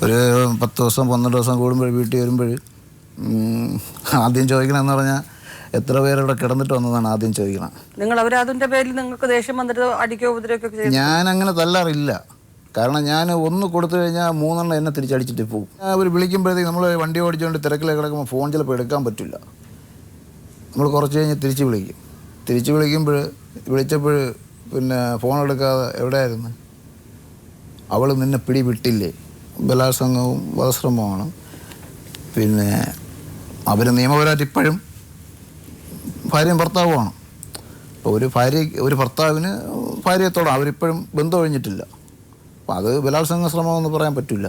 ഒരു 10 ദിവസം 12 ദിവസം കൂടുമ്പോൾ വീട്ടിൽ വരുമ്പോൾ ആദ്യം ചോദിക്കണമെന്ന് പറഞ്ഞാൽ എത്ര പേരവിടെ കിടന്നിട്ട് വന്നതാണ് ആദ്യം ചോദിക്കണം. നിങ്ങൾ അവരതിൻ്റെ പേരിൽ നിങ്ങൾക്ക് ദേഷ്യം വന്നിട്ട് അടിക്കോ ഉപദ്രവമൊക്കെ? ഞാൻ അങ്ങനെ തല്ലാറില്ല. കാരണം ഞാൻ ഒന്ന് കൊടുത്തു കഴിഞ്ഞാൽ 3 എണ്ണം എന്നെ തിരിച്ചടിച്ചിട്ട് പോകും. അവർ വിളിക്കുമ്പോഴത്തേക്ക് നമ്മൾ വണ്ടി ഓടിച്ചുകൊണ്ട് തിരക്കിലേക്ക് കിടക്കുമ്പോൾ ഫോൺ ചിലപ്പോൾ എടുക്കാൻ പറ്റില്ല. നമ്മൾ കുറച്ച് കഴിഞ്ഞ് തിരിച്ച് വിളിക്കും. തിരിച്ച് വിളിച്ചപ്പോൾ പിന്നെ ഫോൺ എടുക്കാതെ എവിടെയായിരുന്നു, അവൾ നിന്നെ പിടി വിട്ടില്ലേ, ബലാത്സംഗവും വധശ്രമമാണ്. പിന്നെ അവർ നിയമപരമായിട്ട് ഇപ്പോഴും ഭാര്യയും ഭർത്താവുമാണ്. അപ്പോൾ ഒരു ഭർത്താവിന് ഭാര്യത്തോടെ അവരിപ്പോഴും ബന്ധം ഒഴിഞ്ഞിട്ടില്ല. അപ്പോൾ അത് ബലാത്സംഗ ശ്രമമെന്ന് പറയാൻ പറ്റില്ല.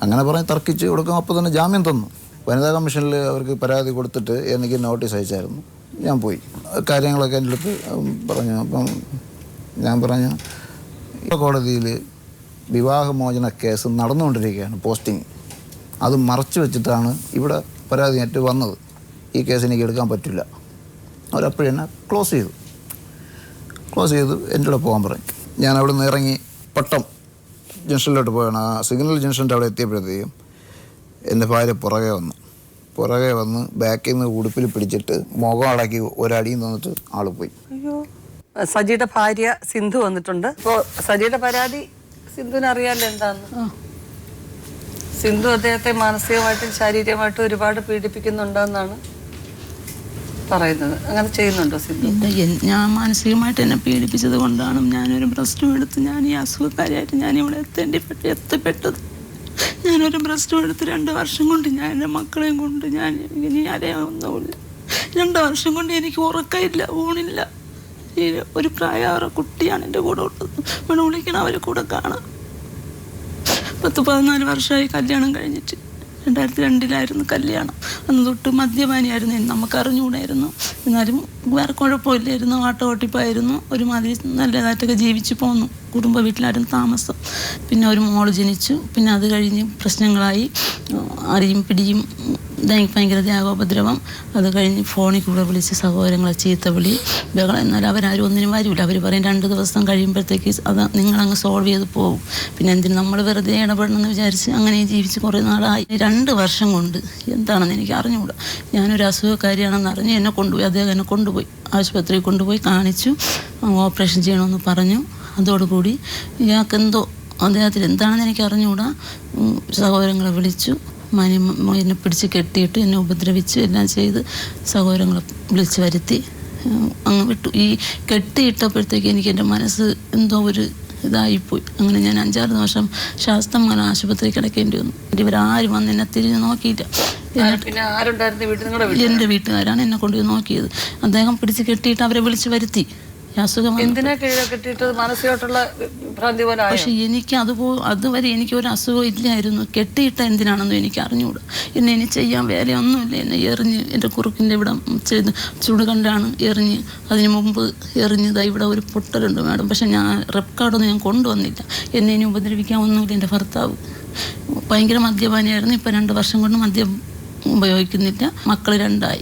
അങ്ങനെ പറഞ്ഞ് തർക്കിച്ച് കൊടുക്കും. അപ്പോൾ തന്നെ ജാമ്യം തന്നു. വനിതാ കമ്മീഷനിൽ അവർക്ക് പരാതി കൊടുത്തിട്ട് എനിക്ക് നോട്ടീസ് അയച്ചായിരുന്നു. ഞാൻ പോയി കാര്യങ്ങളൊക്കെ എൻ്റെ അടുത്ത് പറഞ്ഞു. അപ്പം ഞാൻ പറഞ്ഞു, കോടതിയിൽ വിവാഹമോചന കേസ് നടന്നുകൊണ്ടിരിക്കുകയാണ്, പോസ്റ്റിംഗ്. അത് മറച്ചു വെച്ചിട്ടാണ് ഇവിടെ പരാതിയായിട്ട് വന്നത്. ഈ കേസ് എനിക്ക് എടുക്കാൻ പറ്റില്ല. അവരപ്പോഴെന്നെ ക്ലോസ് ചെയ്തു എൻ്റെ കൂടെ പോകാൻ പറയും. ഞാൻ അവിടെ നിന്ന് ഇറങ്ങി പട്ടം ജംഗ്ഷനിലോട്ട് പോയാണ്. ആ സിഗ്നൽ ജംഗ്ഷൻ്റെ അവിടെ എത്തിയപ്പോഴത്തേക്കും എൻ്റെ ഭാര്യ പുറകെ വന്ന് ബാക്കിൽ നിന്ന് ഉടുപ്പിൽ പിടിച്ചിട്ട് മുഖം അടക്കി ഒരടിയും തന്നിട്ട് ആൾ പോയി. അയ്യോ, സജിയുടെ ഭാര്യ സിന്ധു വന്നിട്ടുണ്ട്. ഇപ്പോൾ സജിയുടെ പരാതി സിന്ധുവിന് അറിയാമല്ലോ എന്താന്ന്. സിന്ധു അദ്ദേഹത്തെ മാനസികമായിട്ടും ശാരീരികമായിട്ടും ഒരുപാട് പീഡിപ്പിക്കുന്നുണ്ടെന്നാണ് പറയുന്നത്. അങ്ങനെ ചെയ്യുന്നുണ്ടോ സിന്ധു? ഞാൻ മാനസികമായിട്ട് എന്നെ പീഡിപ്പിച്ചത് കൊണ്ടാണ് ഞാനൊരു പ്രശ്നം എടുത്ത് ഞാൻ ഈ അസുഖക്കാരിയായിട്ട് ഞാൻ ഇവിടെ എത്തിപ്പെട്ടത്. ഞാനൊരു പ്രശ്നം എടുത്ത് 2 വർഷം കൊണ്ട് ഞാൻ എൻ്റെ മക്കളെയും കൊണ്ട് ഞാൻ ഇനി അറിയാവുന്നില്ല. 2 വർഷം കൊണ്ട് എനിക്ക് ഉറക്കമില്ല, ഊണില്ല. ഒരു പ്രായമായ കുട്ടിയാണ് എൻ്റെ കൂടെ ഉള്ളത്. ഇവിടെ വിളിക്കണം, അവർ കൂടെ കാണാം. 10-14 വർഷമായി കല്യാണം കഴിഞ്ഞിട്ട്. 2002 കല്യാണം. അന്ന് തൊട്ട് മദ്യപാനിയായിരുന്നു. നമുക്ക് അറിഞ്ഞുകൂടായിരുന്നു. എന്നാലും വേറെ കുഴപ്പമില്ലായിരുന്നു. ഓട്ടോട്ടിപ്പായിരുന്നു. ഒരുമാതിരി നല്ലതായിട്ടൊക്കെ ജീവിച്ചു പോന്നു. കുടുംബ വീട്ടിലായിരുന്നു താമസം. പിന്നെ ഒരു മോള് ജനിച്ചു. പിന്നെ അത് കഴിഞ്ഞ് പ്രശ്നങ്ങളായി. അടിയും പിടിയും, ഭയങ്കര ദേഹോപദ്രവം. അത് കഴിഞ്ഞ് ഫോണിൽ കൂടെ വിളിച്ച് സഹോദരങ്ങളെ ചീത്ത വിളി, ബഹളം. എന്നാലും അവരാരും ഒന്നിനും വരില്ല. അവർ പറയും 2 ദിവസം കഴിയുമ്പോഴത്തേക്ക് അത് നിങ്ങളങ്ങ് സോൾവ് ചെയ്ത് പോകും. പിന്നെ എന്തിനും നമ്മൾ വെറുതെ ഇടപെടണമെന്ന് വിചാരിച്ച് അങ്ങനെ ജീവിച്ച് കുറേ നാളായി. 2 വർഷം കൊണ്ട് എന്താണെന്ന് എനിക്ക് അറിഞ്ഞുകൂടാ. ഞാനൊരു അസുഖക്കാരിയാണെന്ന് അറിഞ്ഞ് അദ്ദേഹം എന്നെ കൊണ്ടുപോയി ആശുപത്രിയിൽ കൊണ്ടുപോയി കാണിച്ചു. ഓപ്പറേഷൻ ചെയ്യണമെന്ന് പറഞ്ഞു. അതോടുകൂടി ഇയാൾക്കെന്തോ അദ്ദേഹത്തിന് എന്താണെന്ന് എനിക്ക് അറിഞ്ഞുകൂടാ. സഹോദരങ്ങളെ വിളിച്ചു. എന്നെ പിടിച്ച് കെട്ടിയിട്ട് എന്നെ ഉപദ്രവിച്ച് എല്ലാം ചെയ്ത് സഹോദരങ്ങളെ വിളിച്ച് വരുത്തി അങ്ങ് വിട്ടു. ഈ കെട്ടിയിട്ടപ്പോഴത്തേക്ക് എനിക്ക് എൻ്റെ മനസ്സ് എന്തോ ഒരു ഇതായിപ്പോയി. അങ്ങനെ ഞാൻ 5-6 ദിവസം ശാസ്ത്രമംഗലം ആശുപത്രി കിടക്കേണ്ടി വന്നു. ഇവരാരും വന്ന് എന്നെ തിരിഞ്ഞ് നോക്കിയില്ല. എൻ്റെ വീട്ടുകാരാണ് എന്നെ കൊണ്ടുപോയി നോക്കിയത്. അദ്ദേഹം പിടിച്ച് കെട്ടിയിട്ട് അവരെ വിളിച്ച് വരുത്തി. പക്ഷെ എനിക്ക് അതുവരെ എനിക്കൊരു അസുഖം ഇല്ലായിരുന്നു. കെട്ടിയിട്ട എന്തിനാണെന്നും എനിക്ക് അറിഞ്ഞുകൂടാ. ഇനി ചെയ്യാൻ വേലയൊന്നുമില്ല. എന്നെ എറിഞ്ഞ് എൻ്റെ കുറുക്കിൻ്റെ ഇവിടെ ചെയ്ത് ചുടുകണ്ടാണ് എറിഞ്ഞ്. അതിന് മുമ്പ് എറിഞ്ഞത് ഇവിടെ ഒരു പൊട്ടലുണ്ട് മാഡം. പക്ഷെ ഞാൻ റെപ്കാർഡൊന്നും ഞാൻ കൊണ്ടുവന്നില്ല. എന്നെ ഇനി ഉപദ്രവിക്കാൻ ഒന്നുമില്ല. എൻ്റെ ഭർത്താവ് ഭയങ്കര മദ്യപാനിയായിരുന്നു. ഇപ്പം 2 വർഷം കൊണ്ട് മദ്യം ഉപയോഗിക്കുന്നില്ല. മക്കൾ 2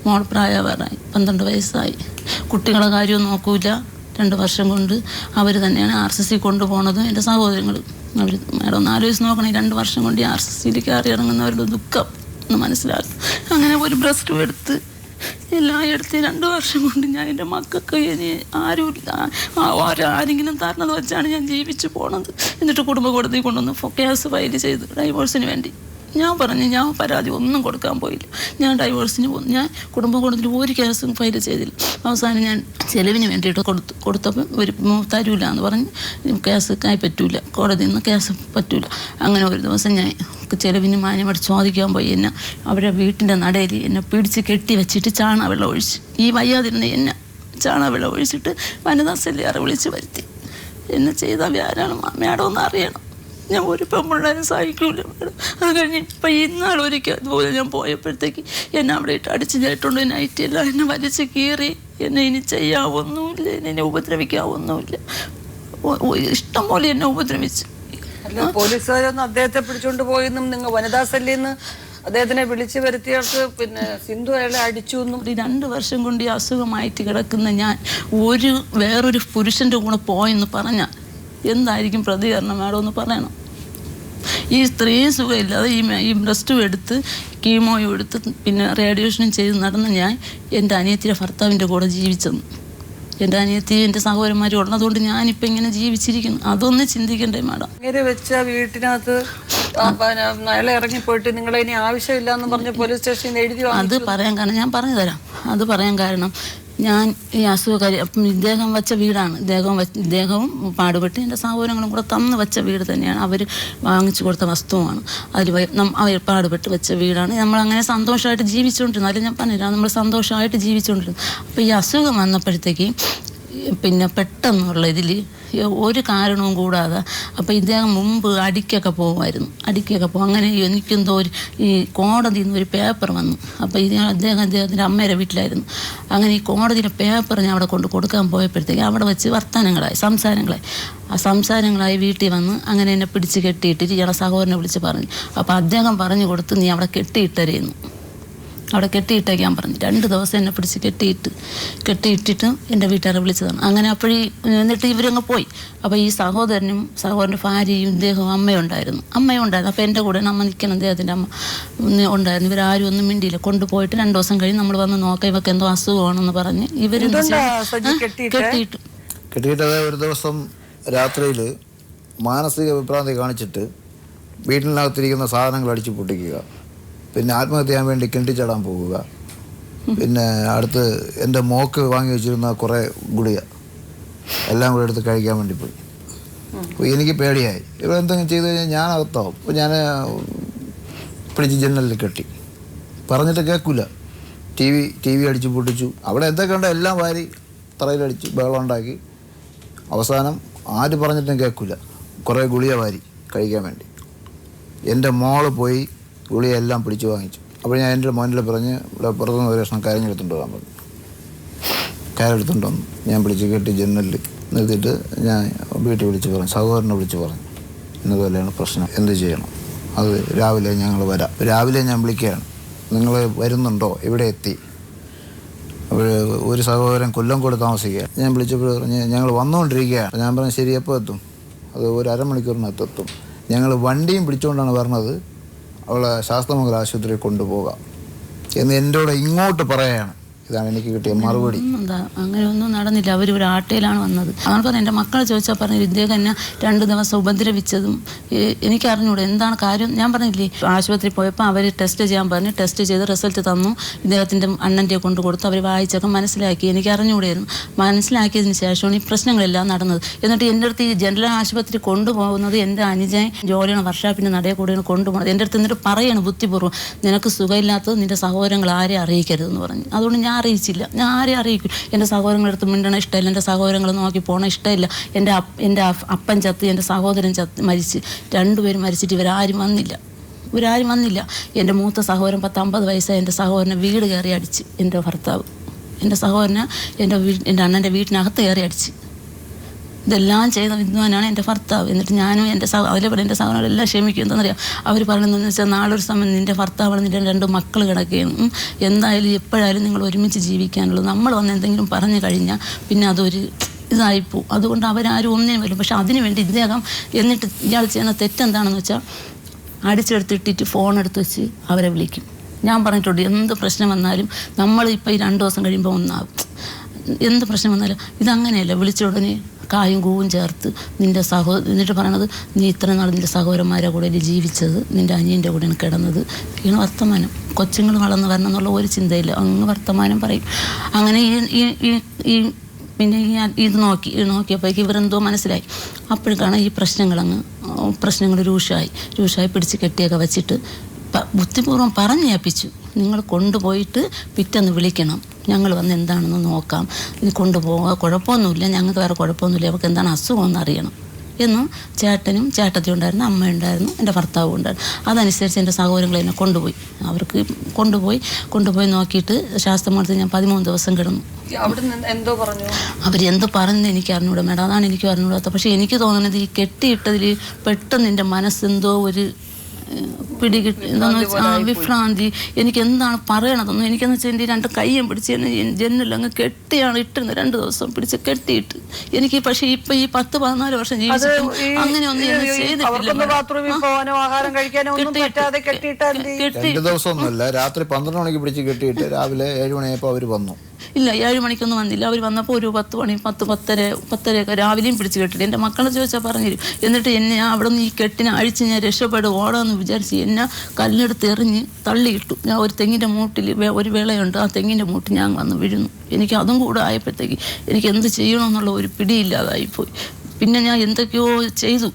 മോൾ പ്രായവാറായി, 12 വയസ്സായി. കുട്ടികളെ കാര്യവും നോക്കൂല. 2 വർഷം കൊണ്ട് അവർ തന്നെയാണ് RCC കൊണ്ടുപോകുന്നതും എൻ്റെ സഹോദരങ്ങൾ. അവർ മാഡം ഒന്ന് ആലോചിച്ച് നോക്കണേ. 2 വർഷം കൊണ്ട് RCCയിൽ കയറി ഇറങ്ങുന്നവരുടെ ദുഃഖം ഒന്ന് മനസ്സിലാക്കും. അങ്ങനെ ഒരു ബ്രസ്റ്റ് എടുത്ത് എല്ലാം എടുത്ത് 2 വർഷം കൊണ്ട് ഞാൻ എൻ്റെ മക്കൾക്ക് ഇനി ആരെങ്കിലും തരണത് വെച്ചാണ് ഞാൻ ജീവിച്ചു പോണത്. എന്നിട്ട് കുടുംബ കോടതി കൊണ്ടുവന്ന് കേസ് ഫയൽ ചെയ്തു ഡൈവോഴ്സിന് വേണ്ടി. ഞാൻ പറഞ്ഞു ഞാൻ പരാതി ഒന്നും കൊടുക്കാൻ പോയില്ല. ഞാൻ ഡൈവോഴ്സിന് പോകുന്നു. ഞാൻ കുടുംബ കോടതിയിൽ ഒരു കേസും ഫയൽ ചെയ്തില്ല. അവസാനം ഞാൻ ചെലവിന് വേണ്ടിയിട്ട് കൊടുത്തപ്പോൾ ഒരു തരൂല എന്ന് പറഞ്ഞ് കേസ് പറ്റൂല, കോടതിയിൽ നിന്ന് കേസ് പറ്റൂല. അങ്ങനെ ഒരു ദിവസം ഞാൻ ചെലവിന് മാന്യമായിട്ട് ചോദിക്കാൻ പോയി. എന്നെ അവരുടെ വീട്ടിൻ്റെ നടയിൽ എന്നെ പിടിച്ച് കെട്ടി വെച്ചിട്ട് ചാണകവെള്ളം ഒഴിച്ച്, ഈ വയ്യാതിരുന്ന എന്നെ ചാണകവെള്ളം ഒഴിച്ചിട്ട് വനിതാ സെല്ലുകാരെ വിളിച്ച് വരുത്തി. എന്നെ ചെയ്ത വ്യാരാണ് മാഡം ഒന്ന് അറിയണം. ഞാൻ ഒരു പെൺപിള്ളേരെ സഹിക്കൂല മാഡം. അത് കഴിഞ്ഞ് ഇപ്പം ഇന്നാളൊരിക്കൽ അതുപോലെ ഞാൻ പോയപ്പോഴത്തേക്ക് എന്നെ അവിടെ ഇട്ട് അടിച്ച് ചേട്ടുണ്ട്. നൈറ്റെല്ലാം എന്നെ വലിച്ച് കീറി. എന്നെ ഇനി ചെയ്യാവൊന്നുമില്ല, എന്നെ ഉപദ്രവിക്കാവൊന്നുമില്ല. ഇഷ്ടം പോലെ എന്നെ ഉപദ്രവിച്ചു. പോലീസുകാരൊന്നും അദ്ദേഹത്തെ പിടിച്ചോണ്ട് പോയെന്നും നിങ്ങൾ വനിതാ സെല്ലിൽ നിന്ന് അദ്ദേഹത്തിനെ വിളിച്ചു വരുത്തിയവർക്ക് പിന്നെ സിന്ധു അയാളെ അടിച്ചു എന്നും. 2 വർഷം കൊണ്ട് ഈ അസുഖമായിട്ട് കിടക്കുന്ന ഞാൻ വേറൊരു പുരുഷൻ്റെ കൂടെ പോയെന്ന് പറഞ്ഞാൽ എന്തായിരിക്കും പ്രതികരണം മാഡം ഒന്ന് പറയണം. ഈ സ്ത്രീയും സുഖമില്ലാതെ ഈ ബ്രസ്റ്റും എടുത്ത് കീമോയും എടുത്ത് പിന്നെ റേഡിയേഷനും ചെയ്ത് നടന്ന് ഞാൻ എൻ്റെ അനിയത്തിയുടെ ഭർത്താവിൻ്റെ കൂടെ ജീവിച്ചെന്ന്. എൻ്റെ അനിയത്തി എൻ്റെ സഹോദരന്മാരും ഉള്ളതുകൊണ്ട് ഞാനിപ്പോൾ ഇങ്ങനെ ജീവിച്ചിരിക്കുന്നു. അതൊന്ന് ചിന്തിക്കണ്ടേ മാഡം? ഇങ്ങനെ വെച്ച വീട്ടിനകത്ത് അയാളെ ഇറങ്ങിപ്പോയിട്ട് നിങ്ങളെ ഇനി ആവശ്യമില്ല എന്ന് പറഞ്ഞ് പോലീസ് സ്റ്റേഷനിൽ എഴുതി അത് പറയാൻ കാരണം ഞാൻ പറഞ്ഞു തരാം. അത് പറയാൻ കാരണം ഞാൻ ഈ അസുഖക്കാരി അപ്പം ഇദ്ദേഹം വെച്ച വീടാണ്. ഇദ്ദേഹവും പാടുപെട്ട് എൻ്റെ സഹോദരങ്ങളും കൂടെ തന്നു വെച്ച വീട് തന്നെയാണ്. അവർ വാങ്ങിച്ചു കൊടുത്ത വസ്തുവാണ്. അതിൽ അവർ പാടുപെട്ട് വെച്ച വീടാണ്. നമ്മളങ്ങനെ സന്തോഷമായിട്ട് ജീവിച്ചുകൊണ്ടിരുന്നു. അതിൽ ഞാൻ പറഞ്ഞില്ല, നമ്മൾ സന്തോഷമായിട്ട് ജീവിച്ചുകൊണ്ടിരുന്നു. അപ്പോൾ ഈ അസുഖം വന്നപ്പോഴത്തേക്ക് പിന്നെ പെട്ടെന്നുള്ള ഇതിൽ ഒരു കാരണവും കൂടാതെ അപ്പോൾ ഇദ്ദേഹം മുമ്പ് അടിക്കൊക്കെ പോകുമായിരുന്നു. അങ്ങനെ എനിക്കെന്തോ ഈ കോടതിയിൽ നിന്ന് ഒരു പേപ്പർ വന്നു. അപ്പോൾ അദ്ദേഹത്തിൻ്റെ അമ്മയുടെ വീട്ടിലായിരുന്നു. അങ്ങനെ ഈ കോടതിയിലെ പേപ്പർ ഞാൻ അവിടെ കൊടുക്കാൻ പോയപ്പോഴത്തേക്ക് അവിടെ വെച്ച് സംസാരങ്ങളായി വീട്ടിൽ വന്ന് അങ്ങനെ എന്നെ പിടിച്ച് കെട്ടിയിട്ടിട്ട് ഇയാളെ സഹോദരനെ വിളിച്ച് പറഞ്ഞു. അപ്പോൾ അദ്ദേഹം പറഞ്ഞു കൊടുത്ത് നീ അവിടെ കെട്ടിയിട്ടരയുന്നു, അവിടെ കെട്ടിയിട്ടേക്കാൻ പറഞ്ഞു. 2 ദിവസം എന്നെ പിടിച്ച് കെട്ടിയിട്ടിട്ട് എൻ്റെ വീട്ടുകാരെ വിളിച്ചതാണ്. അങ്ങനെ എന്നിട്ട് ഇവരങ്ങ് പോയി. അപ്പോൾ ഈ സഹോദരൻ്റെ ഭാര്യയും ഇദ്ദേഹവും അമ്മയുണ്ടായിരുന്നു. അപ്പോൾ എൻ്റെ കൂടെ അമ്മ നിൽക്കണം, അദ്ദേഹത്തിൻ്റെ അമ്മ ഉണ്ടായിരുന്നു. ഇവരാരും ഒന്നും മിണ്ടിയില്ല. കൊണ്ടുപോയിട്ട് 2 ദിവസം കഴിഞ്ഞ് നമ്മൾ വന്ന് നോക്കാം, ഇവർക്ക് എന്തോ അസുഖമാണെന്ന് പറഞ്ഞ് ഇവർ കെട്ടിയിട്ടത്. ഒരു ദിവസം രാത്രിയിൽ മാനസിക വിഭ്രാന്തി കാണിച്ചിട്ട് വീട്ടിനകത്തിരിക്കുന്ന സാധനങ്ങൾ അടിച്ചു പൊട്ടിക്കുക, പിന്നെ ആത്മഹത്യ ചെയ്യാൻ വേണ്ടി കിണ്ടിച്ചാടാൻ പോകുക, പിന്നെ അടുത്ത് എൻ്റെ മോക്ക് വാങ്ങി വെച്ചിരുന്ന കുറേ ഗുളിക എല്ലാം കൂടെ എടുത്ത് കഴിക്കാൻ വേണ്ടി പോയി. അപ്പോൾ എനിക്ക് പേടിയായി, ഇവരെന്തെങ്കിലും ചെയ്ത് കഴിഞ്ഞാൽ ഞാൻ അകത്താവും. അപ്പോൾ ഞാൻ പിടിച്ച് ജനലിൽ കെട്ടി. പറഞ്ഞിട്ട് കേൾക്കില്ല. ടി വി അടിച്ച് പൊട്ടിച്ചു. അവിടെ എന്തൊക്കെ ഉണ്ടോ എല്ലാം വാരി തറയിലടിച്ച് ബഹളം ഉണ്ടാക്കി. അവസാനം ആര് പറഞ്ഞിട്ടും കേൾക്കില്ല, കുറേ ഗുളിക വാരി കഴിക്കാൻ വേണ്ടി. എൻ്റെ മോള് പോയി ഗുളിയെല്ലാം പിടിച്ച് വാങ്ങിച്ചു. അപ്പോൾ ഞാൻ എൻ്റെ മോനിൽ പറഞ്ഞ് ഇവിടെ പുറത്തുനിന്ന് ഒരു കഷ്ണം കരഞ്ഞെടുത്തുകൊണ്ട് പോകാൻ പറഞ്ഞു. കയറെടുത്തുകൊണ്ട് വന്നു. ഞാൻ പിടിച്ച് കെട്ടി ജനലിൽ നിർത്തിയിട്ട് ഞാൻ വീട്ടിൽ വിളിച്ച് പറഞ്ഞു, സഹോദരനെ വിളിച്ച് പറഞ്ഞു, ഇന്നതുപോലെയാണ് പ്രശ്നം, എന്ത് ചെയ്യണം? അത് രാവിലെ ഞങ്ങൾ വരാം. രാവിലെ ഞാൻ വിളിക്കുകയാണ്, നിങ്ങൾ വരുന്നുണ്ടോ? ഇവിടെ എത്തി. അപ്പോൾ ഒരു സഹോദരൻ കൊല്ലംകോട് താമസിക്കുക. ഞാൻ വിളിച്ചപ്പോൾ പറഞ്ഞ് ഞങ്ങൾ വന്നുകൊണ്ടിരിക്കുകയാണ്. ഞാൻ പറഞ്ഞു ശരി, എപ്പോൾ എത്തും? അത് ഒരു അരമണിക്കൂറിനകത്ത് എത്തും. ഞങ്ങൾ വണ്ടിയും പിടിച്ചുകൊണ്ടാണ് പറഞ്ഞത് അവളെ ശാസ്ത്രമംഗലം ആശുപത്രിയിൽ കൊണ്ടുപോകാം എന്ന് എന്നോട് ഇങ്ങോട്ട് പറയുകയാണ്. ഇതാണ് എനിക്ക് കിട്ടിയ മറുപടി. അങ്ങനെയൊന്നും നടന്നില്ല. അവർ ഒരു ആട്ടയിലാണ് വന്നത്. അങ്ങനെ പറഞ്ഞു. എൻ്റെ മക്കളെ ചോദിച്ചാൽ പറഞ്ഞു ഇദ്ദേഹം എന്നെ 2 ദിവസം ഉപദ്രവിച്ചതും എനിക്കറിഞ്ഞൂടെ എന്താണ് കാര്യം. ഞാൻ പറഞ്ഞില്ലേ, ആശുപത്രി പോയപ്പോൾ അവർ ടെസ്റ്റ് ചെയ്യാൻ പറഞ്ഞു. ടെസ്റ്റ് ചെയ്ത് റിസൾട്ട് തന്നു. ഇദ്ദേഹത്തിൻ്റെ അണ്ണൻ്റെ കൊണ്ട് കൊടുത്ത് അവർ വായിച്ചൊക്കെ മനസ്സിലാക്കി. എനിക്ക് അറിഞ്ഞൂടെയായിരുന്നു. മനസ്സിലാക്കിയതിന് ശേഷമാണ് ഈ പ്രശ്നങ്ങളെല്ലാം നടന്നത്. എന്നിട്ട് എൻ്റെ അടുത്ത് ഈ ജനറൽ ആശുപത്രി കൊണ്ടുപോകുന്നത് എൻ്റെ അനുജൻ ജോലിയാണ് വർഷാപ്പിൻ്റെ നടയെ കൂടെയാണ് കൊണ്ടുപോകുന്നത്. എൻ്റെ അടുത്ത് എന്നിട്ട് പറയാണ് ബുദ്ധിപൂർവ്വം, നിനക്ക് സുഖമില്ലാത്തത് നിൻ്റെ സഹോദരങ്ങൾ ആരെ അറിയിക്കരുതെന്ന് പറഞ്ഞു. അതുകൊണ്ട് ഞാൻ അറിയിച്ചില്ല. ഞാൻ ആരെ അറിയിക്കും? എൻ്റെ സഹോദരങ്ങളുടെ അടുത്ത് മിണ്ടണ ഇഷ്ടമില്ല, എൻ്റെ സഹോദരങ്ങൾ നോക്കി പോകണ ഇഷ്ടമില്ല. എൻ്റെ അപ്പൻ ചത്ത്, എൻ്റെ സഹോദരൻ മരിച്ച്, 2 പേരും മരിച്ചിട്ട് ഇവരാരും വന്നില്ല. എൻ്റെ മൂത്ത സഹോദരൻ 50 വയസ്സായ എൻ്റെ സഹോദരനെ വീട് കയറി അടിച്ച് എൻ്റെ ഭർത്താവ്. എൻ്റെ സഹോദരനെ എൻ്റെ അണ്ണൻ്റെ വീട്ടിനകത്ത് കയറി അടിച്ച്. ഇതെല്ലാം ചെയ്ത വിദ്വാനാണ് എൻ്റെ ഭർത്താവ്. എന്നിട്ട് ഞാനും അതിലെ എൻ്റെ സഹോദരനെല്ലാം ക്ഷമിക്കും. എന്താണെന്നറിയാം, അവർ പറയുന്നതെന്ന് വെച്ചാൽ നാളൊരു സമയം നിൻ്റെ ഭർത്താവാണ്, നിൻ്റെ 2 മക്കൾ കിടക്കുകയാണ്, എന്തായാലും എപ്പോഴായാലും നിങ്ങൾ ഒരുമിച്ച് ജീവിക്കാനുള്ളൂ. നമ്മൾ വന്ന് എന്തെങ്കിലും പറഞ്ഞു കഴിഞ്ഞാൽ പിന്നെ അതൊരു ഇതായിപ്പോവും. അതുകൊണ്ട് അവരാരും ഒന്നിനും വരും. പക്ഷെ അതിനു വേണ്ടി ഇദ്ദേഹം എന്നിട്ട് ഇയാൾ ചെയ്യുന്ന തെറ്റെന്താണെന്ന് വെച്ചാൽ അടിച്ചെടുത്തിട്ടിട്ട് ഫോൺ എടുത്ത് വെച്ച് അവരെ വിളിക്കും. ഞാൻ പറഞ്ഞിട്ടുണ്ട്, എന്ത് പ്രശ്നം വന്നാലും നമ്മളിപ്പോൾ ഈ 2 ദിവസം കഴിയുമ്പോൾ ഒന്നാകും. എന്ത് പ്രശ്നം വന്നാലും ഇതങ്ങനെയല്ല. വിളിച്ച ഉടനെ കായും കൂവും ചേർത്ത് എന്നിട്ട് പറയണത് നീ ഇത്ര നാൾ നിൻ്റെ സഹോദരന്മാരെ കൂടെ ജീവിച്ചത്, നിൻ്റെ അനിയൻ്റെ കൂടെയാണ് കിടന്നത്. ഇങ്ങനെ വർത്തമാനം. കൊച്ചുങ്ങൾ വളർന്നു വരണം എന്നുള്ള ഒരു ചിന്തയില്ല, അങ്ങ് വർത്തമാനം പറയും. അങ്ങനെ പിന്നെ ഇത് നോക്കിയപ്പോഴേക്ക് ഇവരെന്തോ മനസ്സിലായി. അപ്പോഴേക്കാണ് ഈ പ്രശ്നങ്ങൾ രൂക്ഷമായി പിടിച്ച് കെട്ടിയൊക്കെ വെച്ചിട്ട് ബുദ്ധിപൂർവ്വം പറഞ്ഞേൽപ്പിച്ചു. നിങ്ങൾ കൊണ്ടുപോയിട്ട് പിറ്റേന്ന് വിളിക്കണം, ഞങ്ങൾ വന്ന് എന്താണെന്ന് നോക്കാം, ഇത് കൊണ്ടുപോകുക, കുഴപ്പമൊന്നുമില്ല, ഞങ്ങൾക്ക് വേറെ കുഴപ്പമൊന്നുമില്ല, അവർക്ക് എന്താണ് അസുഖമെന്ന് അറിയണം എന്നും ചേട്ടനും ചേട്ടത്തി ഉണ്ടായിരുന്നു, അമ്മയുണ്ടായിരുന്നു, എൻ്റെ ഭർത്താവും ഉണ്ടായിരുന്നു. അതനുസരിച്ച് എൻ്റെ സഹോദരങ്ങൾ എന്നെ കൊണ്ടുപോയി. അവർക്ക് കൊണ്ടുപോയി നോക്കിയിട്ട് ശാസ്ത്രമൂലത്തിൽ ഞാൻ 13 ദിവസം കിടന്നു. അവരെന്തോ പറഞ്ഞെന്ന് എനിക്ക് അറിഞ്ഞൂടാ മേഡം, അതാണ് എനിക്ക് അറിഞ്ഞൂടാത്ത. പക്ഷേ എനിക്ക് തോന്നുന്നത് ഈ കെട്ടിയിട്ടതിൽ പെട്ടെന്ന് എൻ്റെ മനസ്സെന്തോ ഒരു പിടികിട്ടി എന്താണെന്ന് വെച്ചാൽ വിഭ്രാന്തി. എനിക്ക് എന്താണ് പറയണതെന്ന് എനിക്കെന്ന് വെച്ചാൽ എൻ്റെ 2 കയ്യും പിടിച്ച് എന്നെ ജനലങ്ങ് കെട്ടിയാണ് ഇട്ടിരുന്നത്. 2 ദിവസം പിടിച്ച് കെട്ടിയിട്ട് എനിക്ക്. പക്ഷെ ഇപ്പൊ ഈ 10-14 വർഷം ജീവിച്ചിട്ടും അങ്ങനെയൊന്നും ഞാൻ ചെയ്തിട്ടില്ല. ബാത്റൂമിൽ പോകാനോ ആഹാരം കഴിക്കാനോ ഒന്നും പറ്റാതെ കെട്ടിയിട്ട് 2 ദിവസമൊന്നുമല്ല, രാത്രി 12 മണിക്ക് പിടിച്ച് കെട്ടിയിട്ട് രാവിലെ 7 മണിയായപ്പോൾ അവർ വന്നു. ഇല്ല, 7 മണിക്കൊന്നും വന്നില്ല. അവർ വന്നപ്പോൾ ഒരു 10 മണി 10-10:30 രാവിലെയും പിടിച്ച് കെട്ടിട്ട് എൻ്റെ മക്കളെ ചോദിച്ചാൽ പറഞ്ഞുതരും. എന്നിട്ട് എന്നെ അവിടെ നിന്ന് ഈ കെട്ടിനെ അഴിച്ച് ഞാൻ രക്ഷപ്പെടും ഓടാമെന്ന് വിചാരിച്ച് എന്നെ കല്ലെടുത്ത് എറിഞ്ഞ് തള്ളിയിട്ടു. ഞാൻ ഒരു തെങ്ങിൻ്റെ മൂട്ടിൽ ഒരു വിളയുണ്ട്, ആ തെങ്ങിൻ്റെ മൂട്ടിൽ ഞാൻ വന്ന് വീഴുന്നു. എനിക്ക് അതും കൂടെ ആയപ്പോഴത്തേക്ക് എനിക്ക് എന്ത് ചെയ്യണമെന്നുള്ള ഒരു പിടിയില്ലാതായിപ്പോയി. പിന്നെ ഞാൻ എന്തൊക്കെയോ ചെയ്തു.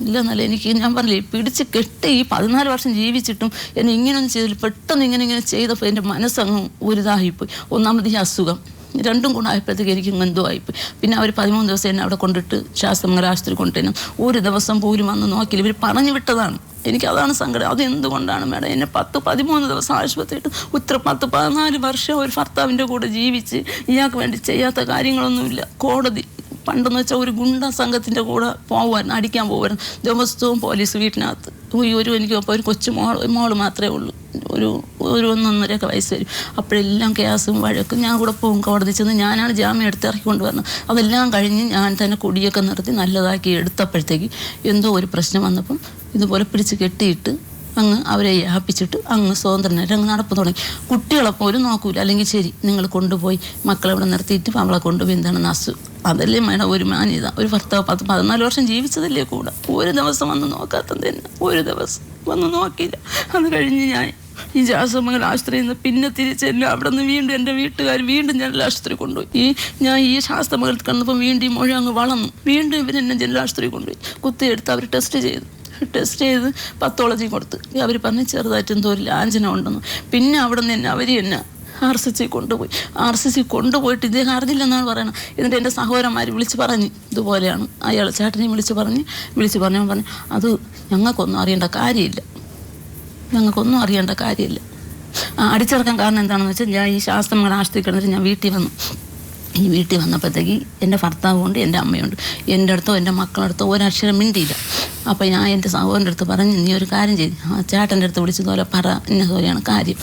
ഇല്ലെന്നല്ല, എനിക്ക് ഞാൻ പറഞ്ഞില്ലേ പിടിച്ച് കെട്ടി ഈ 14 വർഷം ജീവിച്ചിട്ടും എന്നെ ഇങ്ങനെയൊന്നും ചെയ്തില്ല. പെട്ടെന്ന് ഇങ്ങനെ ചെയ്തപ്പോൾ എൻ്റെ മനസ്സങ്ങ് ഒരിതായിപ്പോയി. ഒന്നാമത് ഈ അസുഖം രണ്ടും കൂടെ ആയപ്പോഴത്തേക്ക് എനിക്ക് എന്തോ ആയിപ്പോയി. പിന്നെ അവർ 13 ദിവസം എന്നെ അവിടെ കൊണ്ടിട്ട് ശാസ്ത്രമംഗല ആശുപത്രി കൊണ്ടുവന്നു. ഒരു ദിവസം പോലും വന്ന് നോക്കിയില്ല. ഇവർ പറഞ്ഞു വിട്ടതാണ്. എനിക്കതാണ് സങ്കടം. അതെന്തുകൊണ്ടാണ് മാഡം എന്നെ 10-13 ദിവസം ആശുപത്രിയിട്ട് 10-14 വർഷം ഒരു ഭർത്താവിൻ്റെ കൂടെ ജീവിച്ച് ഇയാൾക്ക് വേണ്ടി ചെയ്യാത്ത കാര്യങ്ങളൊന്നുമില്ല. കോടതി പണ്ടെന്ന് വെച്ചാൽ ഒരു ഗുണ്ട സംഘത്തിൻ്റെ കൂടെ പോകുമായിരുന്നു, അടിക്കാൻ പോകുമായിരുന്നു. ദിവസവും പോലീസ് വീട്ടിനകത്ത്. എനിക്ക് അപ്പോൾ ഒരു കൊച്ചു മോള് മാത്രമേ ഉള്ളൂ. ഒരു 1-1.5 വയസ്സ് വരും. അപ്പോഴെല്ലാം കേസും വഴക്കും. ഞാൻ കൂടെ പോകും കോടതി ചെന്ന്. ഞാനാണ് ജാമ്യം എടുത്ത് ഇറക്കിക്കൊണ്ട് വന്നത്. അതെല്ലാം കഴിഞ്ഞ് ഞാൻ തന്നെ കുടിയൊക്കെ നിർത്തി നല്ലതാക്കി എടുത്തപ്പോഴത്തേക്ക് എന്തോ ഒരു പ്രശ്നം വന്നപ്പം ഇതുപോലെ പിടിച്ച് കെട്ടിയിട്ട് അങ്ങ് അവരെ ഏൽപ്പിച്ചിട്ട് അങ്ങ് സ്വതന്ത്രനായിട്ട് അങ്ങ് നടപ്പ് തുടങ്ങി. കുട്ടികളെ പോലും നോക്കൂല. അല്ലെങ്കിൽ ശരി നിങ്ങൾ കൊണ്ടുപോയി മക്കളെ ഇവിടെ നിർത്തിയിട്ട് അവളെ കൊണ്ടുപോയി എന്താണെന്ന് അതല്ലേ മേഡം ഒരു മാന്യത. ഒരു ഭർത്താവ് 14 വർഷം ജീവിച്ചതല്ലേ കൂടെ. ഒരു ദിവസം വന്ന് നോക്കാത്തത് തന്നെ. ഒരു ദിവസം വന്ന് നോക്കിയില്ല. അത് കഴിഞ്ഞ് ഞാൻ ഈ ശാസ്ത്രമംഗല ആശുപത്രിയിൽ നിന്ന് പിന്നെ തിരിച്ചെല്ലാം അവിടെ നിന്ന് വീണ്ടും എൻ്റെ വീട്ടുകാർ വീണ്ടും ജനറൽ ആശുപത്രി കൊണ്ടുപോയി. ഞാൻ ഈ ശാസ്ത്രമംഗലത്തിൽ കണ്ടപ്പോൾ വീണ്ടും ഈ മുഴ അങ്ങ് വളർന്നു. വീണ്ടും ഇവരെന്നെ ജനറൽ ആശുപത്രി കൊണ്ടുപോയി. കുത്തിയെടുത്ത് അവർ ടെസ്റ്റ് ചെയ്ത് പത്തോളജി കൊടുത്ത് അവർ പറഞ്ഞ് ചെറുതായിട്ട് എന്തോ ഒരു ലാഞ്ചന ഉണ്ടെന്ന്. പിന്നെ അവിടെ നിന്ന് തന്നെ അവർ തന്നെ RCC കൊണ്ടുപോയി. RCC കൊണ്ടുപോയിട്ട് ഇദ്ദേഹം അറിഞ്ഞില്ലെന്നാണ് പറയുന്നത്. എന്നിട്ട് എൻ്റെ സഹോദരന്മാർ വിളിച്ച് പറഞ്ഞ് ഇതുപോലെയാണ്. അയാൾ ചേട്ടനെയും വിളിച്ച് പറഞ്ഞു അത് ഞങ്ങൾക്കൊന്നും അറിയേണ്ട കാര്യമില്ല. അടിച്ചിറക്കാൻ കാരണം എന്താണെന്ന് വെച്ചാൽ ഞാൻ ഈ ശാസ്ത്രമംഗല ആശുപത്രി കിടന്നിട്ട് ഞാൻ വീട്ടിൽ വന്നപ്പോഴത്തേക്ക് എൻ്റെ ഭർത്താവുണ്ട്, എൻ്റെ അമ്മയുണ്ട്. എൻ്റെ അടുത്തോ എൻ്റെ മക്കളുടെ അടുത്തോ ഒരക്ഷരം മിണ്ടിയില്ല. അപ്പോൾ ഞാൻ എൻ്റെ സഹോദരൻ്റെ അടുത്ത് പറഞ്ഞു, നീ ഒരു കാര്യം ചെയ്തു ചേട്ടൻ്റെ അടുത്ത് വിളിച്ചതുപോലെ പറ, ഇന്നതുപോലെയാണ് കാര്യം.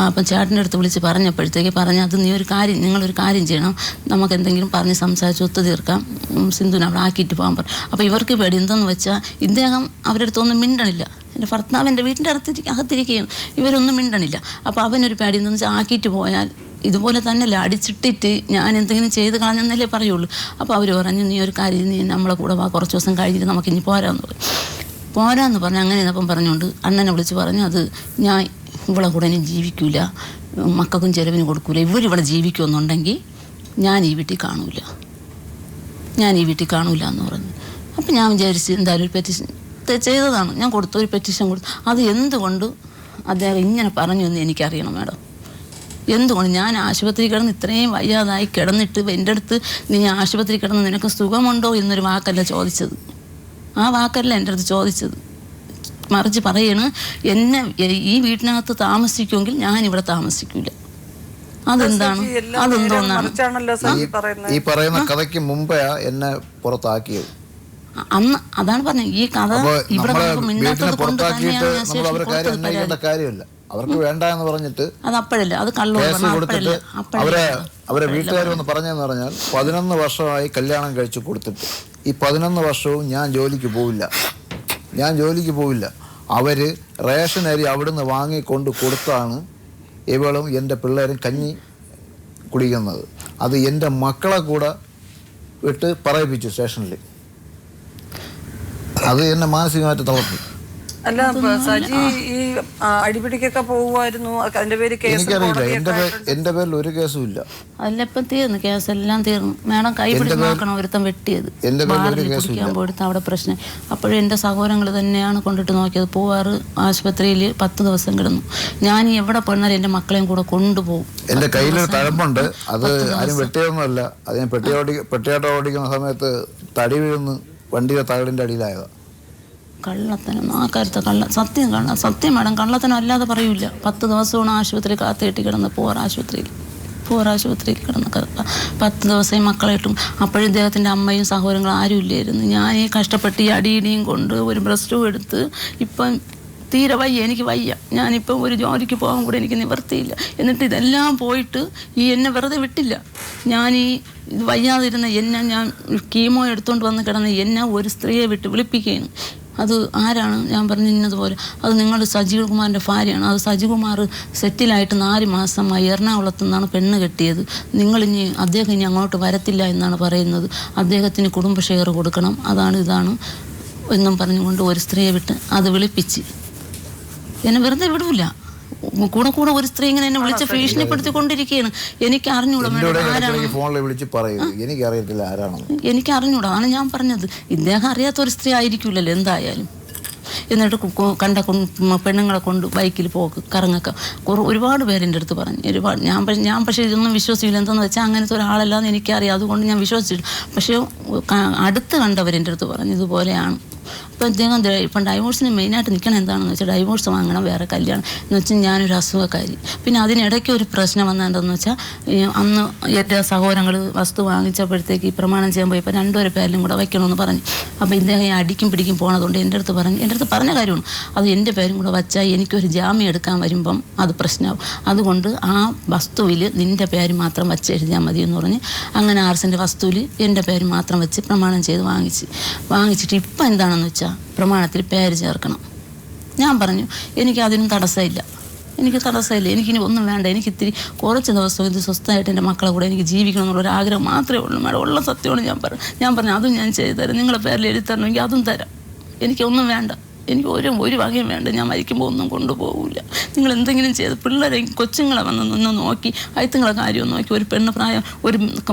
അപ്പം ചേട്ടൻ്റെ അടുത്ത് വിളിച്ച് പറഞ്ഞപ്പോഴത്തേക്ക് അത് നിങ്ങളൊരു കാര്യം ചെയ്യണം, നമുക്ക് എന്തെങ്കിലും പറഞ്ഞ് സംസാരിച്ച് ഒത്തുതീർക്കാം, സിന്ധുവിനെ അവിടെ ആക്കിയിട്ട് പോകാൻ പറഞ്ഞു. അപ്പോൾ ഇവർക്ക് പേടി എന്തെന്ന് വെച്ചാൽ ഇദ്ദേഹം അവരുടെ അടുത്തൊന്നും മിണ്ടണില്ല. എൻ്റെ ഭർത്താവ് എൻ്റെ വീട്ടിൻ്റെ അകത്തിരിക്കുകയാണ്, ഇവരൊന്നും മിണ്ടണില്ല. അപ്പോൾ അവനൊരു പേടി എന്തെന്ന് വെച്ചാൽ ആക്കിയിട്ട് പോയാൽ ഇതുപോലെ തന്നെയല്ല അടിച്ചിട്ടിട്ട് ഞാൻ എന്തെങ്കിലും ചെയ്ത് കളഞ്ഞെന്നല്ലേ പറയുള്ളൂ. അപ്പോൾ അവർ പറഞ്ഞു, നീ ഒരു കാര്യം നീ നമ്മളെ കൂടെ വാ, കുറച്ച് ദിവസം കഴിഞ്ഞിട്ട് നമുക്കിനി പോരാന്ന് പറഞ്ഞു. അങ്ങനെ അപ്പം പറഞ്ഞുകൊണ്ട് അണ്ണനെ വിളിച്ച് പറഞ്ഞു, അത് ഞാൻ ഇവളെ കൂടെ ഇനി ജീവിക്കില്ല, മക്കൾക്കും ചെലവിന് കൊടുക്കൂല, ഇവരിവിടെ ജീവിക്കുമെന്നുണ്ടെങ്കിൽ ഞാൻ ഈ വീട്ടിൽ കാണൂല എന്ന് പറഞ്ഞു. അപ്പം ഞാൻ വിചാരിച്ച് എന്തായാലും ഒരു പെറ്റീഷൻ ചെയ്തതാണ്. ഞാൻ ഒരു പെറ്റീഷൻ കൊടുത്തു. അത് എന്തുകൊണ്ട് അദ്ദേഹം ഇങ്ങനെ പറഞ്ഞു എന്ന് എനിക്കറിയണം മാഡം. എന്തുകൊണ്ട് ഞാൻ ആശുപത്രി കിടന്ന് ഇത്രയും വയ്യാതായി കിടന്നിട്ട് എൻ്റെ അടുത്ത് നീ ആശുപത്രി കിടന്ന് നിനക്ക് സുഖമുണ്ടോ എന്നൊരു വാക്കല്ല ചോദിച്ചത്. ആ വാക്കല്ല എൻ്റെ അടുത്ത് ചോദിച്ചത്. മറിച്ച് പറയണ്, എന്നെ ഈ വീട്ടിനകത്ത് താമസിക്കുമെങ്കിൽ ഞാൻ ഇവിടെ താമസിക്കൂല. അതെന്തോന്നാണ് ഈ പറയുന്ന കഥയ്ക്ക് മുമ്പേ എന്നെ പുറത്താക്കിയത്. അന്ന് അതാണ് പറഞ്ഞത്. ഈ കഥ ഇവിടെ പുറത്താക്കിയിട്ട് നമ്മൾ അവരെ കാര്യം അന്വേഷിക്കേണ്ട കാര്യമില്ല. അവർക്ക് വേണ്ട എന്ന് പറഞ്ഞിട്ട് അത് അപ്പോഴല്ല, അത് കേസ് കൊടുത്തിട്ട് അവരെ വീട്ടുകാർ വന്ന് പറഞ്ഞതെന്ന് പറഞ്ഞാൽ 11 വർഷമായി കല്യാണം കഴിച്ചു കൊടുത്തിട്ട് ഈ 11 വർഷവും ഞാൻ ജോലിക്ക് പോവില്ല. അവര് റേഷൻ അരി അവിടുന്ന് വാങ്ങിക്കൊണ്ട് കൊടുത്താണ് ഇവളും എൻ്റെ പിള്ളേരും കഞ്ഞി കുടിക്കുന്നത്. അത് എൻ്റെ മക്കളെ കൂടെ വിട്ട് പറയിപ്പിച്ചു സ്റ്റേഷനിൽ. അത് എന്നെ മാനസികമായിട്ട് തളർത്തി. അല്ല സജി ഈ അടിപിടിക്കൊക്കെ പോകുമായിരുന്നു, അതിന്റെ പേര് എനിക്കറിയില്ല. എന്റെ പേരിൽ ഒരു കേസും ഇല്ല. അതിലിപ്പം തീർന്നു, കേസെല്ലാം തീർന്നു. മേഡം കൈ പിടിച്ച് നോക്കണം, ഒരുത്തം വെട്ടിയത് കുടിക്കാൻ പോയിട്ട് അവിടെ പ്രശ്നം. അപ്പോഴും എൻ്റെ സഹോദരങ്ങൾ തന്നെയാണ് കൊണ്ടിട്ട് നോക്കിയത്. പോവാറ് ആശുപത്രിയിൽ 10 ദിവസം കിടന്നു. ഞാൻ എവിടെ പോയിരുന്നാലും എൻ്റെ മക്കളെയും കൂടെ കൊണ്ടുപോകും. എൻ്റെ കയ്യിലൊരു തഴമ്പുണ്ട്, അത് ആരും വെട്ടിയൊന്നുമല്ല. അത് ഞാൻ പെട്ടിയാട്ടം ഓടിക്കുന്ന സമയത്ത് തടി വീഴുന്നു, വണ്ടിയുടെ തകടിൻ്റെ അടിയിലായതാണ്. കള്ളത്തനം ആ കാര്യത്തെ സത്യം മേഡം, കള്ളത്തനം അല്ലാതെ പറയൂല. 10 ദിവസമാണ് ആശുപത്രി കാത്തിട്ട് കിടന്ന് പോവാറ് ആശുപത്രിയിൽ. പോർ ആശുപത്രിയിൽ കിടന്ന 10 ദിവസം മക്കളായിട്ടും. അപ്പോഴും ഇദ്ദേഹത്തിൻ്റെ അമ്മയും സഹോദരങ്ങളും ആരും ഇല്ലായിരുന്നു. ഞാൻ ഈ കഷ്ടപ്പെട്ട് ഈ അടിയിടിയും കൊണ്ട് ഒരു ബ്രസ്റ്റ് എടുത്ത് ഇപ്പം തീരെ വയ്യ, എനിക്ക് വയ്യ. ഞാനിപ്പം ഒരു ജോലിക്ക് പോകാൻ കൂടെ എനിക്ക് നിവർത്തിയില്ല. എന്നിട്ട് ഇതെല്ലാം പോയിട്ട് ഈ എന്നെ വെറുതെ വിട്ടില്ല. ഞാൻ ഈ വയ്യാതിരുന്ന എന്നെ ഞാൻ കീമോ എടുത്തുകൊണ്ട് വന്ന് കിടന്ന എന്നെ ഒരു സ്ത്രീയെ വിട്ട് വിളിപ്പിക്കുകയാണ്. അത് ആരാണ്? ഞാൻ പറഞ്ഞു ഇന്നതുപോലെ. അത് നിങ്ങൾ സജികുമാറിൻ്റെ ഭാര്യയാണ്. അത് സജികുമാർ സെറ്റിലായിട്ട് 4 മാസമായി എറണാകുളത്തു നിന്നാണ് പെണ്ണ് കെട്ടിയത്. അദ്ദേഹം ഇനി അങ്ങോട്ട് വരത്തില്ല എന്നാണ് പറയുന്നത്. അദ്ദേഹത്തിന് കുടുംബ ഷെയർ കൊടുക്കണം, അതാണ് ഇതാണ് എന്നും പറഞ്ഞുകൊണ്ട് ഒരു സ്ത്രീയെ വിട്ട് അത് വിളിപ്പിച്ച് എന്നെ വെറുതെ വിടൂല. കൂടെ ഒരു സ്ത്രീ ഇങ്ങനെ എന്നെ വിളിച്ച് ഭീഷണിപ്പെടുത്തിക്കൊണ്ടിരിക്കുകയാണ്. എനിക്ക് അറിഞ്ഞൂടാ എനിക്ക് അറിഞ്ഞൂടാ. ആണ് ഞാൻ പറഞ്ഞത്. ഇദ്ദേഹം അറിയാത്ത ഒരു സ്ത്രീ ആയിരിക്കില്ലല്ലോ എന്തായാലും. എന്നിട്ട് കണ്ട പെണ്ണുങ്ങളെ കൊണ്ട് ബൈക്കിൽ പോക്ക് കറങ്ങൊക്കെ ഒരുപാട് പേരെൻ്റെ അടുത്ത് പറഞ്ഞു. ഒരുപാട് ഞാൻ പക്ഷേ ഇതൊന്നും വിശ്വസിക്കില്ല. എന്താണെന്ന് വെച്ചാൽ അങ്ങനത്തെ ഒരാളല്ലാന്ന് എനിക്കറിയാം. അതുകൊണ്ട് ഞാൻ വിശ്വസിച്ചില്ല. പക്ഷേ അടുത്ത് കണ്ടവരെൻ്റെ അടുത്ത് പറഞ്ഞു ഇതുപോലെയാണ്. അപ്പോൾ ഇദ്ദേഹം ഇപ്പം ഡൈവോഴ്സിന് മെയിനായിട്ട് നിൽക്കണം എന്താണെന്ന് വെച്ചാൽ ഡൈവോഴ്സ് വാങ്ങണം, വേറെ കല്യാണം എന്ന് വെച്ചാൽ ഞാനൊരു അസുഖക്കാരി. പിന്നെ അതിനിടയ്ക്ക് ഒരു പ്രശ്നം വന്നതെന്ന് വെച്ചാൽ അന്ന് എൻ്റെ സഹോദരങ്ങൾ വസ്തു വാങ്ങിച്ചപ്പോഴത്തേക്ക് പ്രമാണം ചെയ്യാൻ പോയപ്പോൾ 2 പേരിലും കൂടെ വയ്ക്കണമെന്ന് പറഞ്ഞു. അപ്പോൾ ഇദ്ദേഹം അടിക്കും പിടിക്കും പോണതുകൊണ്ട് എൻ്റെ അടുത്ത് പറഞ്ഞ കാര്യമാണ്. അത് എൻ്റെ പേരും കൂടെ വച്ചാൽ എനിക്കൊരു ജാമ്യം എടുക്കാൻ വരുമ്പം അത് പ്രശ്നമാവും. അതുകൊണ്ട് ആ വസ്തുവിൽ നിൻ്റെ പേര് മാത്രം വച്ച് എഴുതിയാൽ മതി എന്ന് പറഞ്ഞ് അങ്ങനെ ആർസിൻ്റെ വസ്തുവിൽ എൻ്റെ പേര് മാത്രം വെച്ച് പ്രമാണം ചെയ്ത് വാങ്ങിച്ചിട്ട് ഇപ്പം എന്താണെന്ന് വെച്ചാൽ പ്രമാണത്തിൽ പേര് ചേർക്കണം. ഞാൻ പറഞ്ഞു എനിക്ക് അതിനും തടസ്സമില്ല, എനിക്കിനി ഒന്നും വേണ്ട. എനിക്ക് ഇത്തിരി കുറച്ച് ദിവസം ഇത് സ്വസ്ഥമായിട്ട് എൻ്റെ മക്കളെ കൂടെ എനിക്ക് ജീവിക്കണം എന്നുള്ളൊരു ആഗ്രഹം മാത്രമേ ഉള്ളൂ മാഡം. ഉള്ള സത്യമാണ് ഞാൻ പറഞ്ഞു അതും ഞാൻ ചെയ്തു തരാം. നിങ്ങളെ പേരിൽ എഴുതി തരണമെങ്കിൽ അതും തരാം. എനിക്കൊന്നും വേണ്ട, എനിക്ക് ഒരു വകയും വേണ്ട. ഞാൻ മരിക്കുമ്പോൾ ഒന്നും കൊണ്ടുപോകില്ല. നിങ്ങൾ എന്തെങ്കിലും ചെയ്ത് പിള്ളേരെ കൊച്ചുങ്ങളെ വന്ന് നോക്കി അയത്തുങ്ങളെ കാര്യം നോക്കി. ഒരു പെണ്ണ് പ്രായം ഒരു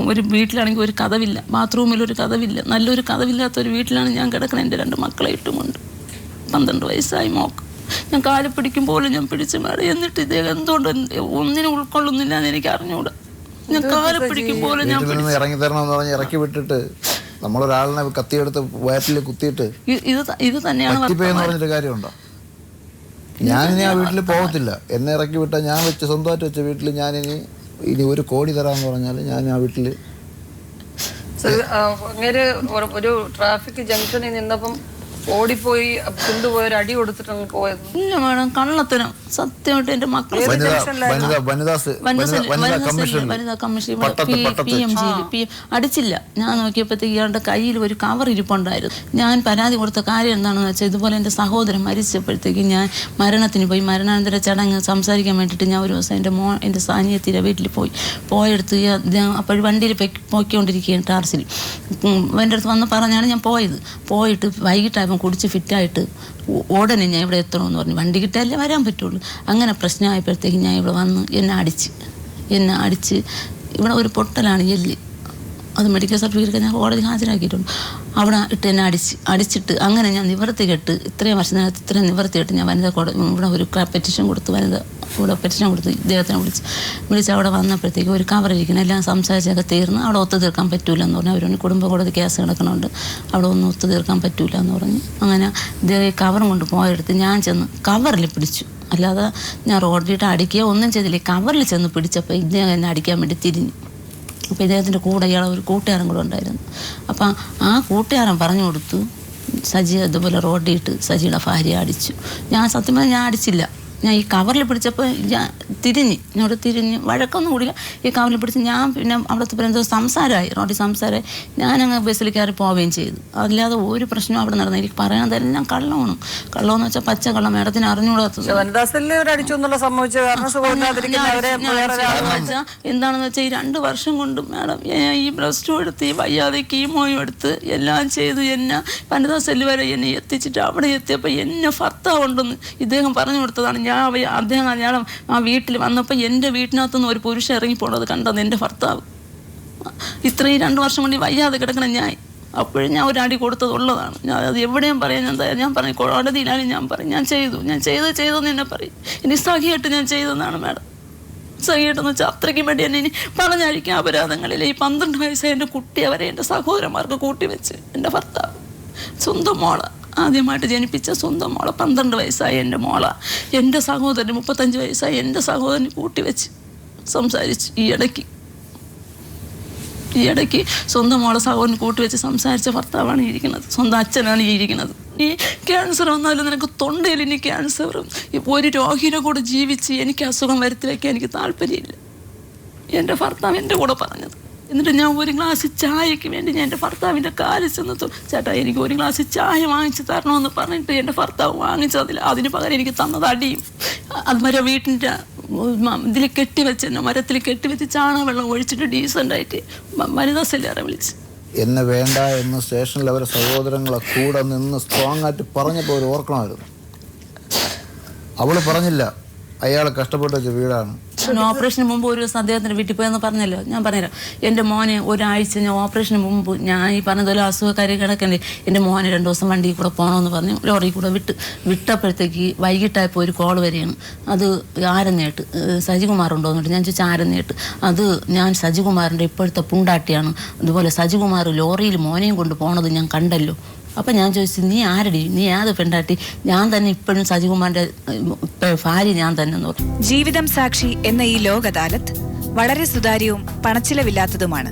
വീട്ടിലാണെങ്കിൽ ഒരു കതവില്ല, ബാത്റൂമിലൊരു കതവില്ല, നല്ലൊരു കതവില്ലാത്തൊരു വീട്ടിലാണ് ഞാൻ കിടക്കുന്നത് എൻ്റെ 2 മക്കളെ ഇട്ടുകൊണ്ട്. 12 വയസ്സായി മോക്ക്. ഞാൻ കാല് പിടിക്കും പോലും ഞാൻ പിടിച്ച് മേടം. എന്നിട്ട് ഇദ്ദേഹം എന്തുകൊണ്ട് ഒന്നിനും ഉൾക്കൊള്ളുന്നില്ല എന്ന് എനിക്ക് അറിഞ്ഞൂടാ. ഞാൻ കാല് പിടിക്കും പോലും ഞാൻ ഇറങ്ങി തരണം എന്ന് പറഞ്ഞ് ഇറക്കി വിട്ടിട്ട് നമ്മളൊരാളിനെ കത്തിയെടുത്ത് വയറ്റിൽ കുത്തിയിട്ട് ഇത് തന്നെയാണ് പറഞ്ഞിട്ട് കാര്യമുണ്ടോ? ഞാനിനി ആ വീട്ടിൽ പോകത്തില്ല. എന്നെ ഇറക്കി വിട്ടാൽ ഞാൻ സ്വന്തമായിട്ട് വെച്ച വീട്ടിൽ ഞാനിനി 1 കോടി തരാമെന്ന് പറഞ്ഞാൽ ഞാൻ ആ വീട്ടിൽ അങ്ങനെ ഒരു ട്രാഫിക് ജംഗ്ഷനിൽ നിന്നപ്പം ഓടിപ്പോയി കൊണ്ടുപോയൊരു അടി കൊടുത്തിട്ട് പോയത്. ഇല്ല മാഡം, കള്ളത്തരം. സത്യമായിട്ട് എൻ്റെ മക്കൾ വനിതാ കമ്മീഷൻ അടിച്ചില്ല. ഞാൻ നോക്കിയപ്പോഴത്തേക്ക് ഇയാളുടെ കയ്യിൽ ഒരു കവർ ഇരിപ്പുണ്ടായിരുന്നു. ഞാൻ പരാതി കൊടുത്ത കാര്യം എന്താണെന്ന് വെച്ചാൽ ഇതുപോലെ എൻ്റെ സഹോദരൻ മരിച്ചപ്പോഴത്തേക്ക് ഞാൻ മരണത്തിന് പോയി. മരണാനന്തര ചടങ്ങ് സംസാരിക്കാൻ വേണ്ടിയിട്ട് ഞാൻ ഒരു ദിവസം എൻ്റെ സാനിയത്തിൻ്റെ വീട്ടിൽ പോയെടുത്ത് അപ്പോൾ വണ്ടിയിൽ പോയിക്കൊണ്ടിരിക്കുകയാണ് ടാർസിൽ. എൻ്റെ അടുത്ത് വന്ന് പറഞ്ഞാണ് ഞാൻ പോയിട്ട് വൈകിട്ടായപ്പോൾ കുടിച്ച് ഫിറ്റായിട്ട് ഉടനെ ഞാൻ ഇവിടെ എത്തണമെന്ന് പറഞ്ഞു. വണ്ടി കിട്ടാല്ലേ വരാൻ പറ്റുള്ളൂ. അങ്ങനെ പ്രശ്നമായപ്പോഴത്തേക്ക് ഞാൻ ഇവിടെ വന്ന് എന്നെ അടിച്ച് ഇവിടെ ഒരു പൊട്ടലാണ് എല്ല്. അത് മെഡിക്കൽ സർട്ടിഫിക്കറ്റ് ഞാൻ കോടതി ഹാജരാക്കിയിട്ടുണ്ട്. അവിടെ ഇട്ട് എന്നെ അടിച്ചിട്ട് അങ്ങനെ ഞാൻ നിവർത്തി കെട്ട് ഇത്രയും വർഷത്തിനകത്ത് ഇത്രയും നിവർത്തി കെട്ട് ഞാൻ വനിതാ കോടതി ഇവിടെ ഒരു പെറ്റീഷൻ കൊടുത്ത് ഇദ്ദേഹത്തിനെ വിളിച്ച് അവിടെ വന്നപ്പോഴത്തേക്ക് ഒരു കവറിരിക്കണം. എല്ലാം സംസാരിച്ചൊക്കെ തീർന്ന് അവിടെ ഒത്തു തീർക്കാൻ പറ്റൂല എന്ന് പറഞ്ഞു. അവരൊന്ന് കുടുംബ കോടതി കേസ് കിടക്കണമുണ്ട്, അവിടെ ഒന്നും ഒത്തു തീർക്കാൻ പറ്റൂല എന്ന് പറഞ്ഞ് അങ്ങനെ ഇദ്ദേഹം കവറും കൊണ്ട് പോയെടുത്ത് ഞാൻ ചെന്ന് കവറിൽ പിടിച്ചു. അല്ലാതെ ഞാൻ റോഡിലിട്ട് അടിക്കുകയോ ഒന്നും ചെയ്തില്ല. കവറിൽ ചെന്ന് പിടിച്ചപ്പോൾ ഇദ്ദേഹം എന്നെ അടിക്കാൻ വേണ്ടി തിരിഞ്ഞു. അപ്പോൾ ഇദ്ദേഹത്തിൻ്റെ കൂടെ ഇയാളെ ഒരു കൂട്ടുകാരൻ കൂടെ ഉണ്ടായിരുന്നു. അപ്പം ആ കൂട്ടുകാരൻ പറഞ്ഞു കൊടുത്തു സജി അതുപോലെ റോഡിയിട്ട് സജിയുടെ ഭാര്യ അടിച്ചു. ഞാൻ സത്യം പറഞ്ഞാൽ ഞാൻ അടിച്ചില്ല. ഞാൻ ഈ കവറിൽ പിടിച്ചപ്പോൾ എന്നോട് തിരിഞ്ഞ് വഴക്കൊന്നും കൂടില്ല. ഈ കവറിൽ പിടിച്ച് ഞാൻ പിന്നെ അവിടുത്തെ എന്തോ റോഡിൽ സംസാരമായി ഞാനങ്ങ് ബസ്സിൽ കയറി പോവുകയും ചെയ്തു. അല്ലാതെ ഒരു പ്രശ്നവും അവിടെ നടന്നു. എനിക്ക് പറയാതെല്ലാം കള്ളമെന്ന് വെച്ചാൽ പച്ച കള്ളം. മേഡത്തിന് അറിഞ്ഞുകൂടാത്തത് എന്താണെന്ന് വെച്ചാൽ ഈ 2 വർഷം കൊണ്ട് മാഡം ഈ +2 എടുത്ത് ഈ വയ്യാതെ കീമോയും എടുത്ത് എല്ലാം ചെയ്ത് എന്നെ വനിതാ സെല്ല് വരെ എന്നെ എത്തിച്ചിട്ട് അവിടെ എത്തിയപ്പോൾ എന്നെ ഭർത്താവുണ്ടെന്ന് ഇദ്ദേഹം പറഞ്ഞു കൊടുത്തതാണ്. അദ്ദേഹം അയാൾ ആ വീട്ടിൽ വന്നപ്പോൾ എൻ്റെ വീട്ടിനകത്തുനിന്ന് ഒരു പുരുഷൻ ഇറങ്ങിപ്പോണത് കണ്ടത് എൻ്റെ ഭർത്താവ്. ഇത്രയും 2 വർഷം കൊണ്ട് വയ്യാതെ കിടക്കണം ഞാൻ. അപ്പോഴും ഞാൻ ഒരു അടി കൊടുത്തതുള്ളതാണ്. ഞാൻ അത് എവിടെയും പറയാൻ ഞാൻ പറഞ്ഞു കോടതിയിലായാലും ഞാൻ പറയും ഞാൻ ചെയ്തെന്ന് എന്നെ പറയും. ഇനി സഖിയായിട്ട് ഞാൻ ചെയ്തെന്നാണ് മാഡം. സഖിയായിട്ടെന്ന് വെച്ചാൽ അത്രയ്ക്കും വേണ്ടി എന്നെ ഇനി പറഞ്ഞഴിക്കാൻ അപരാധങ്ങളിൽ ഈ 12 വയസ്സായ എൻ്റെ കുട്ടി അവരെ എൻ്റെ സഹോദരന്മാർക്ക് കൂട്ടിവെച്ച് എൻ്റെ ഭർത്താവ് സ്വന്തം മോള് ആദ്യമായിട്ട് ജനിപ്പിച്ച സ്വന്തം മോളെ 12 വയസ്സായ എൻ്റെ മോള എൻ്റെ സഹോദരൻ 35 വയസ്സായ എൻ്റെ സഹോദരന് കൂട്ടിവെച്ച് സംസാരിച്ചു ഈ ഇടയ്ക്ക് സ്വന്തം മോളെ സഹോദരൻ കൂട്ടുവെച്ച് സംസാരിച്ച ഭർത്താവാണ് ഈ ഇരിക്കുന്നത്, സ്വന്തം അച്ഛനാണ് ഈ ഇരിക്കുന്നത്. ഈ ക്യാൻസർ വന്നാലും നിനക്ക് തൊണ്ടയിൽ ഇനി ക്യാൻസറും ഒരു രോഗിയുടെ കൂടെ ജീവിച്ച് എനിക്ക് അസുഖം വരുത്തി വയ്ക്കാൻ എനിക്ക് താല്പര്യമില്ല, എൻ്റെ ഭർത്താവ് എൻ്റെ കൂടെ പറഞ്ഞത്. എന്നിട്ട് ഞാൻ ഒരു ഗ്ലാസ് ചായക്ക് വേണ്ടി ഞാൻ എൻ്റെ ഭർത്താവിൻ്റെ കാലിൽ ചെന്ന് ചേട്ടാ എനിക്ക് ഒരു ഗ്ലാസ് ചായ വാങ്ങിച്ച് തരണമെന്ന് പറഞ്ഞിട്ട് എൻ്റെ ഭർത്താവ് വാങ്ങിച്ചതില്ല. അതിന് പകരം എനിക്ക് തന്നത് അടിയും. അതുമാതിരി വീട്ടിൻ്റെ ഇതിൽ കെട്ടിവെച്ച് മരത്തിൽ കെട്ടിവെച്ച് ചാണകവെള്ളം ഒഴിച്ചിട്ട് ഡീസൻ്റായിട്ട് വനിതാ സെല്ലുകാരെ വിളിച്ച് എന്നെ വേണ്ട എന്ന് സ്റ്റേഷനിൽ അവരെ സഹോദരങ്ങളെ കൂടെ നിന്ന് സ്ട്രോങ് ആയിട്ട് പറഞ്ഞപ്പോൾ അവർ ഓർക്കണമായിരുന്നു. അവൾ പറഞ്ഞില്ല അയാൾ കഷ്ടപ്പെട്ട് വെച്ച വീടാണ്. ഞാൻ ഓപ്പറേഷന് മുമ്പ് ഒരു ദിവസം അദ്ദേഹത്തിൻ്റെ വീട്ടിൽ പോയെന്ന് പറഞ്ഞല്ലോ, ഞാൻ പറഞ്ഞുതരാം. എൻ്റെ മോനെ ഒരാഴ്ച ഞാൻ ഓപ്പറേഷന് മുമ്പ് ഞാൻ ഈ പറഞ്ഞതുപോലെ അസുഖക്കാരി കിടക്കണ്ടേ, എൻ്റെ മോനെ 2 ദിവസം വണ്ടിയിൽ കൂടെ പോകണമെന്ന് പറഞ്ഞ് ലോറിയിൽ കൂടെ വിട്ടപ്പോഴത്തേക്ക് വൈകിട്ടായപ്പോൾ ഒരു കോൾ വരികയാണ്. അത് ആരെന്നേട്ട് സജികുമാറുണ്ടോ എന്നിട്ട് ഞാൻ ചോദിച്ചാൽ ആരെന്നേട്ട്, അത് ഞാൻ സജികുമാറിൻ്റെ ഇപ്പോഴത്തെ പുണ്ടാട്ടിയാണ്, അതുപോലെ സജികുമാർ ലോറിയിൽ മോനെയും കൊണ്ട് പോണത് ഞാൻ കണ്ടല്ലോ. അപ്പം ഞാൻ ചോദിച്ചു നീ ആരടി, നീ ഏത് പെണ്ടാട്ടി? ഞാൻ തന്നെ ഇപ്പോഴും സജികുമാറിൻ്റെ ഭാര്യ ഞാൻ തന്നെ എന്ന് പറഞ്ഞു. ജീവിതം സാക്ഷി എന്ന ഈ ലോക് അദാലത്ത് വളരെ സുതാര്യവും പണച്ചിലവില്ലാത്തതുമാണ്.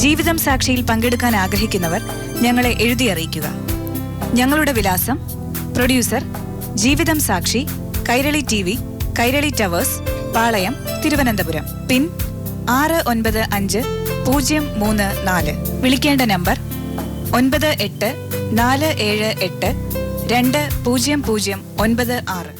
ജീവിതം സാക്ഷിയിൽ പങ്കെടുക്കാൻ ആഗ്രഹിക്കുന്നവർ ഞങ്ങളെ എഴുതി അറിയിക്കുക. ഞങ്ങളുടെ വിലാസം: പ്രൊഡ്യൂസർ ജീവിതം സാക്ഷി, കൈരളി TV, കൈരളി ടവേഴ്സ്, പാളയം, തിരുവനന്തപുരം. പിൻ 695034. വിളിക്കേണ്ട നമ്പർ 9847820096.